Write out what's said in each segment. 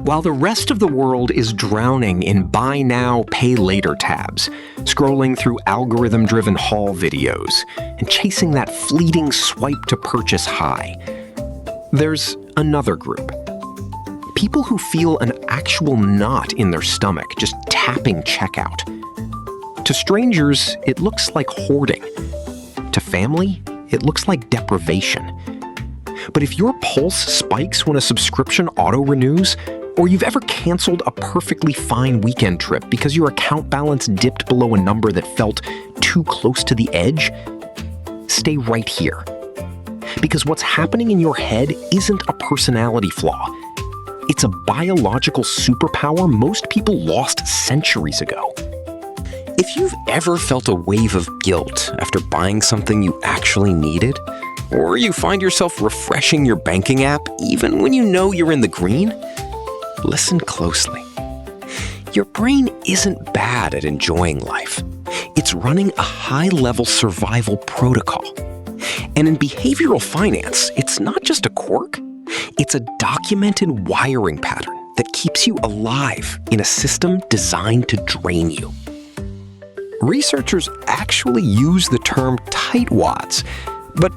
While the rest of the world is drowning in buy now, pay later tabs, scrolling through algorithm-driven haul videos, and chasing that fleeting swipe to purchase high, there's another group. People who feel an actual knot in their stomach just tapping checkout. To strangers, it looks like hoarding. To family, it looks like deprivation. But if your pulse spikes when a subscription auto-renews, or you've ever canceled a perfectly fine weekend trip because your account balance dipped below a number that felt too close to the edge, stay right here. Because what's happening in your head isn't a personality flaw. It's a biological superpower most people lost centuries ago. If you've ever felt a wave of guilt after buying something you actually needed, or you find yourself refreshing your banking app even when you know you're in the green, listen closely. Your brain isn't bad at enjoying life. It's running a high-level survival protocol. And in behavioral finance, it's not just a quirk. It's a documented wiring pattern that keeps you alive in a system designed to drain you. Researchers actually use the term Tightwads, but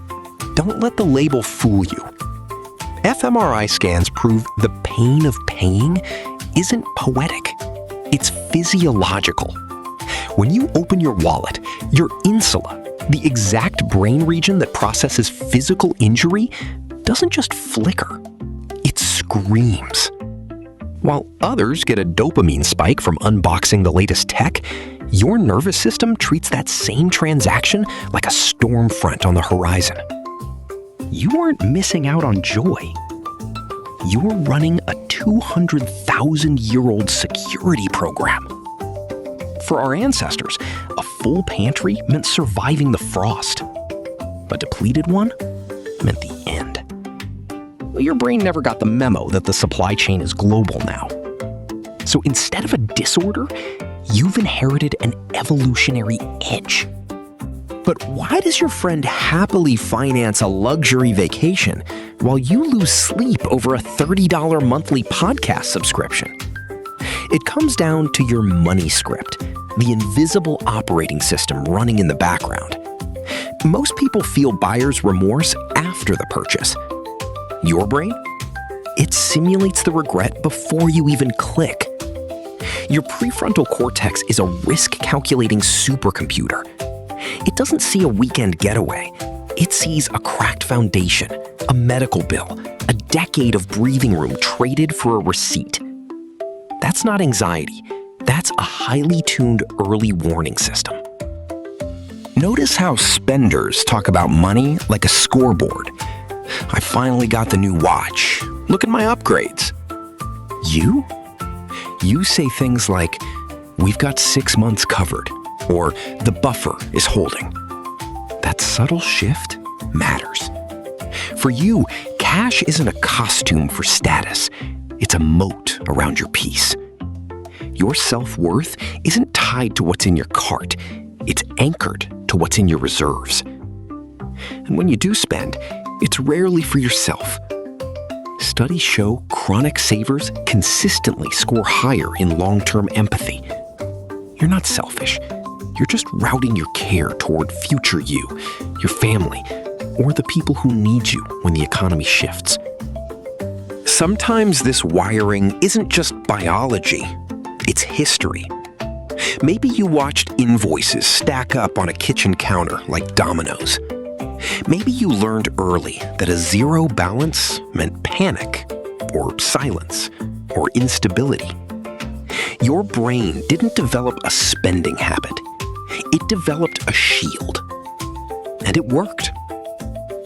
don't let the label fool you. fMRI scans prove the pain of paying isn't poetic. It's physiological. When you open your wallet, your insula, the exact brain region that processes physical injury, doesn't just flicker. It screams. While others get a dopamine spike from unboxing the latest tech, your nervous system treats that same transaction like a storm front on the horizon. You aren't missing out on joy. You're running a 200,000-year-old security program. For our ancestors, a full pantry meant surviving the frost. A depleted one meant the end. Your brain never got the memo that the supply chain is global now. So instead of a disorder, you've inherited an evolutionary edge. But why does your friend happily finance a luxury vacation while you lose sleep over a $30 monthly podcast subscription? It comes down to your money script, the invisible operating system running in the background. Most people feel buyer's remorse after the purchase. Your brain? It simulates the regret before you even click. Your prefrontal cortex is a risk-calculating supercomputer. It doesn't see a weekend getaway. It sees a cracked foundation, a medical bill, a decade of breathing room traded for a receipt. That's not anxiety. That's a highly tuned early warning system. Notice how spenders talk about money like a scoreboard. I finally got the new watch. Look at my upgrades. You say things like, we've got 6 months covered, or the buffer is holding. That subtle shift matters. For you, cash isn't a costume for status. It's a moat around your peace. Your self-worth isn't tied to what's in your cart. It's anchored to what's in your reserves. And when you do spend, it's rarely for yourself. Studies show chronic savers consistently score higher in long-term empathy. You're not selfish. You're just routing your care toward future you, your family, or the people who need you when the economy shifts. Sometimes this wiring isn't just biology, it's history. Maybe you watched invoices stack up on a kitchen counter like dominoes. Maybe you learned early that a zero balance meant panic, or silence, or instability. Your brain didn't develop a spending habit. It developed a shield. And it worked.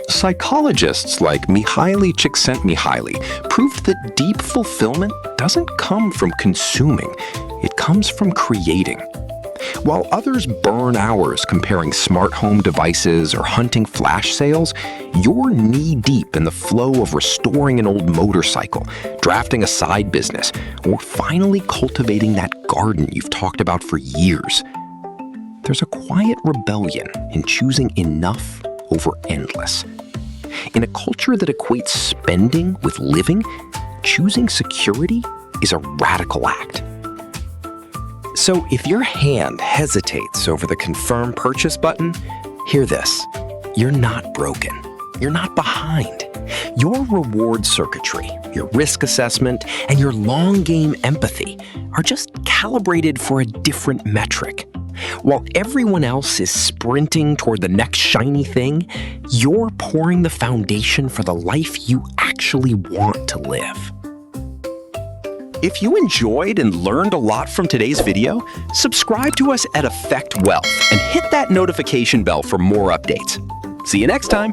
Psychologists like Mihaly Csikszentmihalyi proved that deep fulfillment doesn't come from consuming. It comes from creating. While others burn hours comparing smart home devices or hunting flash sales, you're knee-deep in the flow of restoring an old motorcycle, drafting a side business, or finally cultivating that garden you've talked about for years. There's a quiet rebellion in choosing enough over endless. In a culture that equates spending with living, choosing security is a radical act. So if your hand hesitates over the confirm purchase button, hear this. You're not broken. You're not behind. Your reward circuitry, your risk assessment, and your long game empathy are just calibrated for a different metric. While everyone else is sprinting toward the next shiny thing, you're pouring the foundation for the life you actually want to live. If you enjoyed and learned a lot from today's video, subscribe to us at Effect Wealth and hit that notification bell for more updates. See you next time.